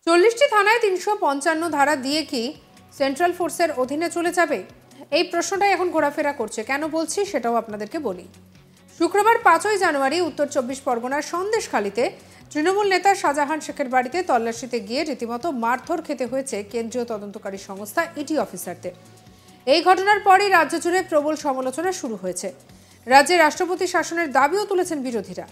40টি থানায় 355 ধারা দিয়ে কি সেন্ট্রাল ফোর্সের অধীনে চলে যাবে? এই প্রশ্নটাই এখন ঘোরাফেরা করছে। কেন বলছি সেটাও আপনাদেরকে বলি। শুক্রবার 5ই জানুয়ারি উত্তর 24 পরগনার সন্দেশখালীতে তৃণমূল নেতা শাহজাহান শেখের বাড়িতে তল্লাশিতে গিয়ে রীতিমতো মারধর খেতে হয়েছে কেন্দ্রীয় তদন্তকারী সংস্থা ইডি অফিসারদের। এই ঘটনার পরই রাজ্য জুড়ে প্রবল সমালোচনা শুরু হয়েছে। রাজ্যে রাষ্ট্রপতি শাসনের দাবিও তুলেছেন বিরোধীরা।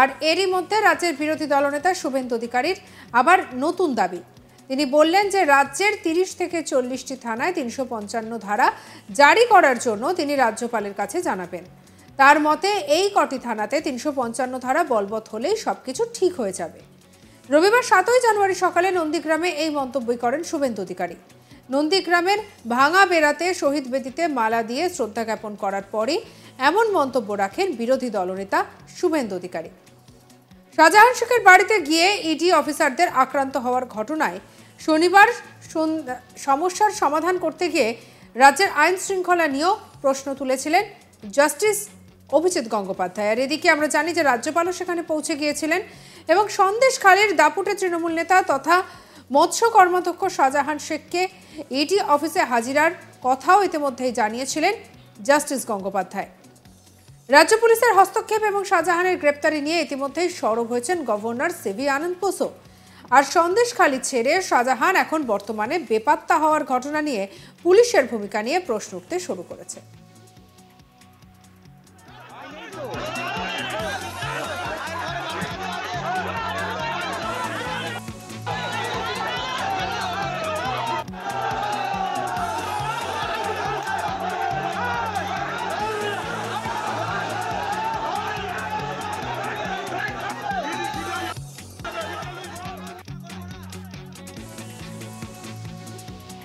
আর এরই মধ্যে রাজ্যের বিরোধী দলনেতা শুভেন্দু অধিকারীর আবার নতুন দাবি। তিনি বললেন যে রাজ্যের 30 থেকে 40টি থানায় 355 ধারা জারি করার জন্য তিনি রাজ্যপালের কাছে জানাবেন। তার মতে এই কটি থানাতে 355 ধারা বলবৎ হলেই সবকিছু ঠিক হয়ে যাবে। রবিবার 7ই জানুয়ারি সকালে নন্দীগ্রামে এই মন্তব্য করেন শুভেন্দু অধিকারী। নন্দীগ্রামের ভাঙা বেড়াতে শহীদ বেদিতে মালা দিয়ে শ্রদ্ধা জ্ঞাপন করার পরই এমন মন্তব্য রাখেন বিরোধী দলনেতা শুভেন্দু অধিকারী। শাহজাহান শেখের বাড়িতে গিয়ে ইডি অফিসারদের আক্রান্ত হওয়ার ঘটনায় শনিবার সমস্যার সমাধান করতে গিয়ে রাজ্যের আইন শৃঙ্খলা নিয়েও প্রশ্ন তুলেছিলেন জাস্টিস অভিজিৎ গঙ্গোপাধ্যায়। আর এদিকে আমরা জানি যে রাজ্যপালও সেখানে পৌঁছে গিয়েছিলেন এবং সন্দেশখালীর দাপুটে তৃণমূল নেতা তথা মৎস্য কর্মাধ্যক্ষ শাহজাহান শেখকে ইডি অফিসে হাজিরার কথাও ইতিমধ্যেই জানিয়েছিলেন জাস্টিস গঙ্গোপাধ্যায়। রাজ্য পুলিশের হস্তক্ষেপ এবং শাহজাহানের গ্রেপ্তারি নিয়ে ইতিমধ্যেই সরব হয়েছেন গভর্নর সিভি আনন্দ বোসও। আর সন্দেশখালী ছেড়ে শাহজাহান এখন বর্তমানে বেপাত্তা হওয়ার ঘটনা নিয়ে পুলিশের ভূমিকা নিয়ে প্রশ্ন উঠতে শুরু করেছে।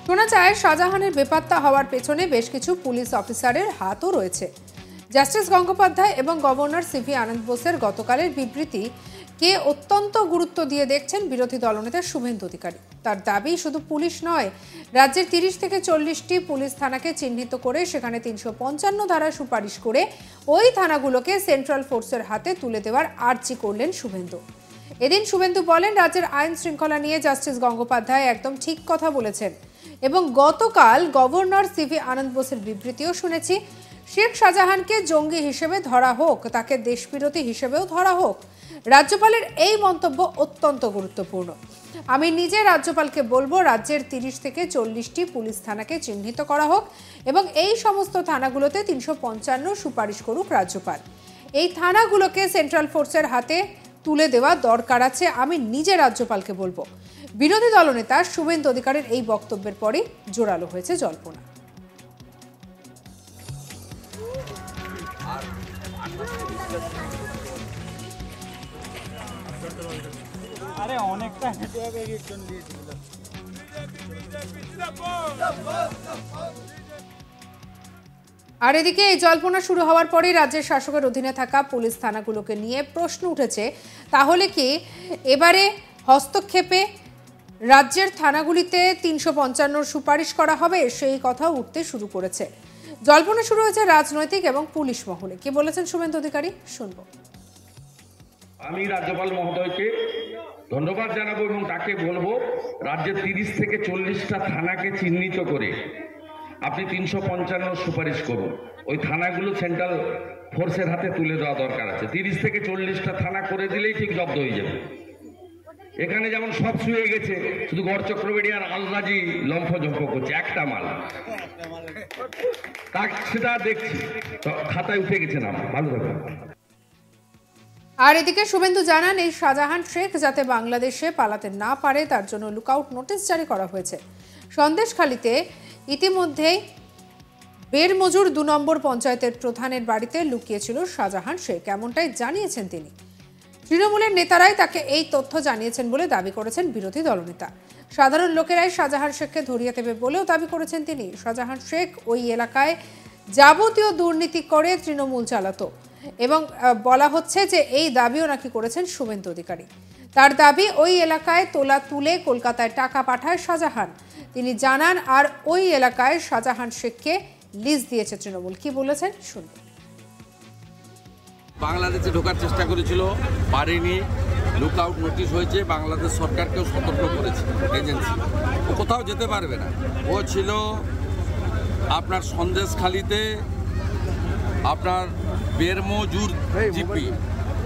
শোনা যায় শাহজাহানের বেপাত্তা হওয়ার পেছনে বেশ কিছু পুলিশ অফিসারের হাতও রয়েছে। জাস্টিস গঙ্গোপাধ্যায় এবং গভর্নর সিভি আনন্দ বোসের গতকালের বিবৃতি কে অত্যন্ত গুরুত্ব দিয়ে দেখছেন বিরোধী দলনেতা শুভেন্দু অধিকারী। তার দাবি শুধু পুলিশ নয়, রাজ্যের 30 থেকে 40টি পুলিশ থানাকে চিহ্নিত করে সেখানে 355 ধারা সুপারিশ করে ওই থানাগুলোকে সেন্ট্রাল ফোর্সের হাতে তুলে দেওয়ার আর্জি করলেন শুভেন্দু। এদিন শুভেন্দু বলেন রাজ্যের আইন শৃঙ্খলা নিয়ে জাস্টিস গঙ্গোপাধ্যায় একদম ঠিক কথা বলেছেন এবং গতকাল গভর্নর সিভি আনন্দ বোসের বিবৃতিও শুনেছি। শেখ শাহজাহানকে জঙ্গি হিসেবে ধরা হোক, তাকে দেশবিরোধী হিসেবেও ধরা হোক, রাজ্যপালের এই মন্তব্য অত্যন্ত গুরুত্বপূর্ণ। আমি নিজে রাজ্যপালকে বলবো রাজ্যের 30 থেকে 40টি পুলিশ থানাকে চিহ্নিত করা হোক এবং এই সমস্ত থানাগুলোতে 355 সুপারিশ করুক রাজ্যপাল। এই থানাগুলোকে সেন্ট্রাল ফোর্সের হাতে তুলে দেওয়া দরকার আছে, আমি নিজে রাজ্যপালকে বলবো। বিরোধী দলনেতা শুভেন্দু অধিকারীর এই বক্তব্যের পরই জোরালো হয়েছে জল্পনা। আর এদিকে এই জল্পনা শুরু হওয়ার পরই রাজ্যের শাসকের অধীনে থাকা পুলিশ থানাগুলোকে নিয়ে প্রশ্ন উঠেছে, তাহলে কি এবারে হস্তক্ষেপে রাজ্যের থানাগুলিতে 355 সুপারিশ করা হবে? সেই কথা উঠতে শুরু করেছে। জল্পনা শুরু হয়েছে রাজনৈতিক এবং পুলিশ মহলে। কি বলেছেন শুভেন্দু অধিকারী শুনবো। আমি রাজ্যপাল মহোদয়কে ধন্যবাদ জানাবো এবং তাকে বলবো রাজ্যের 30 থেকে 40টা থানাকে চিহ্নিত করে আপনি 355 সুপারিশ করুন। ওই থানাগুলো সেন্ট্রাল ফোর্সের হাতে তুলে দেওয়া দরকার আছে। 30 থেকে 40টা থানা করে দিলেই ঠিক জব্দ হয়ে যাবে। এখানে যেমন সব শুয়ে গেছে, শুধু গড় চক্রবর্তী আর আলরাজি লম্ফঝম্প করছে, একটা মাল সেটা দেখছি খাতায় উঠে গেছে নাম। ভালো থাকবেন। আর এদিকে শুভেন্দু জানান এই শাহজাহান শেখ যাতে বাংলাদেশে পালাতে না পারে তার জন্য লুকআউট নোটিশ জারি করা হয়েছে। সন্দেশখালীতে ইতিমধ্যেই বেরমজুর 2 নম্বর পঞ্চায়েতের প্রধানের বাড়িতে লুকিয়েছিল শাহজাহান শেখ, এমনটাই জানিয়েছেন তিনি। তৃণমূলের নেতারাই তাকে এই তথ্য জানিয়েছেন বলে দাবি করেছেন বিরোধী দলনেতা। সাধারণ লোকেরাই শাহজাহান শেখকে ধরিয়ে দেবে বলেও দাবি করেছেন তিনি। শাহজাহান শেখ ওই এলাকায় যাবতীয় দুর্নীতি করে তৃণমূল চালাতো এবং বলা হচ্ছে যে এই দাবিও নাকি করেছেন শুভেন্দু অধিকারী। তার দাবি ওই এলাকায় তোলা তুলে কলকাতায় টাকা পাঠায় শাহজাহান। তিনি জানান আর ওই এলাকায় শাহজাহান শেখকে লিজ দিয়েছে তৃণমূল। কি বলেছেন শুনুন। বাংলাদেশে ঢোকার চেষ্টা করেছিল, পারেনি, লুক আউট নোটিশ হয়েছে, বাংলাদেশ সরকারকেও সতর্ক করেছে এজেন্সি। ও কোথাও যেতে পারবে না। ও ছিল আপনার সন্দেশখালিতে আপনার Bermajur GP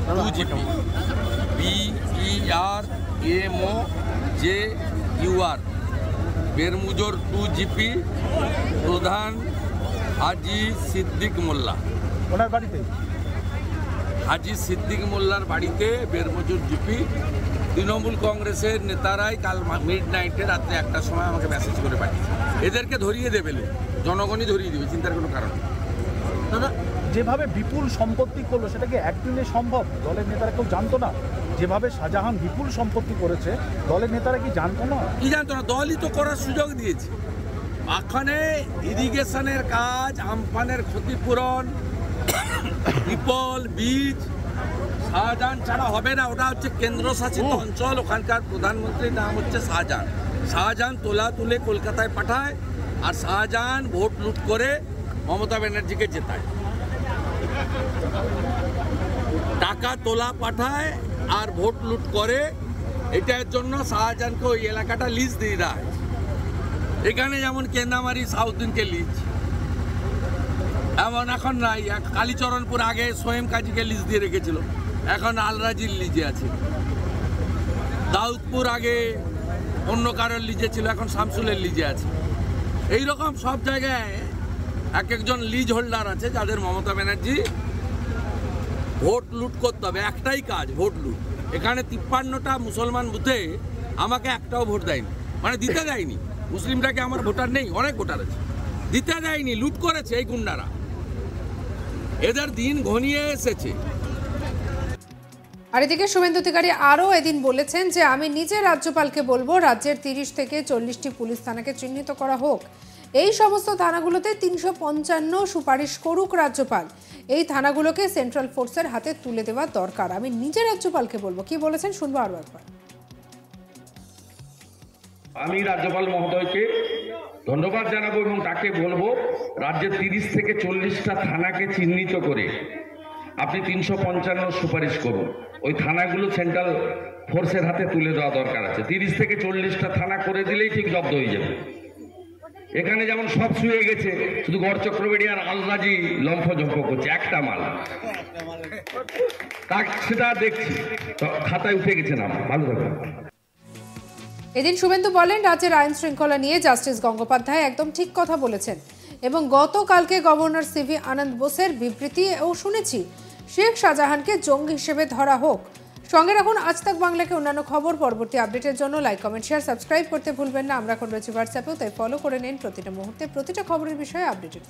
2 GP BERMOJUR Bermajur 2 GP প্রধান হাজি সিদ্দিক মোল্লা, ওনার বাড়িতে হাজি সিদ্দিক মোল্লার বাড়িতে বেরমজুর জিপি। তৃণমূল কংগ্রেসের নেতারাই কাল মিডনাইটে রাত্রে 1টার সময় আমাকে মেসেজ করে পাঠিয়েছে। এদেরকে ধরিয়ে দেবে, জনগণই ধরিয়ে দেবে, চিন্তার কোনো কারণ নেই। দাদা, যেভাবে বিপুল সম্পত্তি করলো সেটা কি একদিনে সম্ভব? দলের নেতারা কেউ জানতো না? যেভাবে শাহজাহান বিপুল সম্পত্তি করেছে দলের নেতারা কি জানতো না? কি জানতো না? দলই তো করার সুযোগ দিয়েছে। এখানে ইরিগেশনের কাজ, আমফানের ক্ষতিপূরণ, বিপল বীজ শাহজাহান ছাড়া হবে না। ওটা হচ্ছে কেন্দ্রশাসিত অঞ্চল, ওখানকার প্রধানমন্ত্রীর নাম হচ্ছে শাহজাহান। শাহজাহান তোলা তুলে কলকাতায় পাঠায়, আর শাহজাহান ভোট লুট করে মমতা ব্যানার্জিকে জেতায়। টাকা তোলা পাঠায় আর ভোট লুট করে। এটার জন্য শাহজাহানকে ওই এলাকাটা লিজ দিয়ে দেয়। এখানে যেমন কেন্দামারি সাউদ্দিনকে লিজ, এমন এখন নাই। কালীচরণপুর আগে সোয়েম কাজীকে লিজ দিয়ে রেখেছিল, এখন আলরাজির লিজে আছে। দাউদপুর আগে অন্য কারোর লিজে ছিল, এখন শামসুলের লিজে আছে। এইরকম সব জায়গায় এক একজন লিজ হোল্ডার আছে যাদের মমতা ব্যানার্জি ভোট লুট করতে হবে। একটাই কাজ, ভোট লুট। এখানে 53টা মুসলমান বুথে আমাকে একটাও ভোট দেয়নি, মানে দিতে দেয়নি। মুসলিমরাকে আমার ভোটার নেই, অনেক ভোটার আছে, দিতে দেয়নি, লুট করেছে এই গুন্ডারা। এদের দিন ঘনিয়ে এসেছে। আর এদিকে শুভেন্দু অধিকারী আরও এদিন বলেছেন যে আমি নিজে রাজ্যপালকে বলবো রাজ্যের 30 থেকে 40টি পুলিশ থানাকে চিহ্নিত করা হোক। এই সমস্ত থানাগুলোতে 355 সুপারিশ করুক রাজ্যপাল। এই থানাগুলোকে সেন্ট্রাল ফোর্সের হাতে তুলে দেওয়া দরকার। আমি নিজে রাজ্যপালকে বলবো। কি বলেছেন শুনবো আরও একবার। আমি রাজ্যপাল মহোদয়কে ধন্যবাদ জানাবো এবং তাকে বলবো রাজ্যের 30 থেকে 40টা থানাকে চিহ্নিত করে আপনি 355 সুপারিশ করুন। ওই থানাগুলো সেন্ট্রাল ফোর্সের হাতে তুলে দেওয়া দরকার আছে। 30 থেকে 40টা থানা করে দিলেই ঠিক জব্দ হয়ে যাবে। এখানে যেমন সব শুয়ে গেছে, শুধু গড় চক্রবর্তী আর আলরাজি লম্ফজম্প করছে, একটা মাল সেটা দেখছি খাতায় উঠে গেছে নাম। ভালো থাকবেন। এদিন শুভেন্দু বলেন রাজ্যের আইন শৃঙ্খলা নিয়ে জাস্টিস গঙ্গোপাধ্যায় একদম ঠিক কথা বলেছেন এবং গতকালকে গভর্নর সিভি আনন্দ বোসের বিবৃতিও শুনেছি। শেখ শাহজাহানকে জঙ্গি হিসেবে ধরা হোক। সঙ্গে রাখুন আজ তাক বাংলাকে অন্যান্য খবর। পরবর্তী আপডেটের জন্য লাইক, কমেন্ট, শেয়ার, সাবস্ক্রাইব করতে ভুলবেন না। আমরা এখন রয়েছি হোয়াটসঅ্যাপেও, তাই ফলো করে নিন প্রতিটা মুহূর্তে প্রতিটা খবরের বিষয়ে আপডেটেড।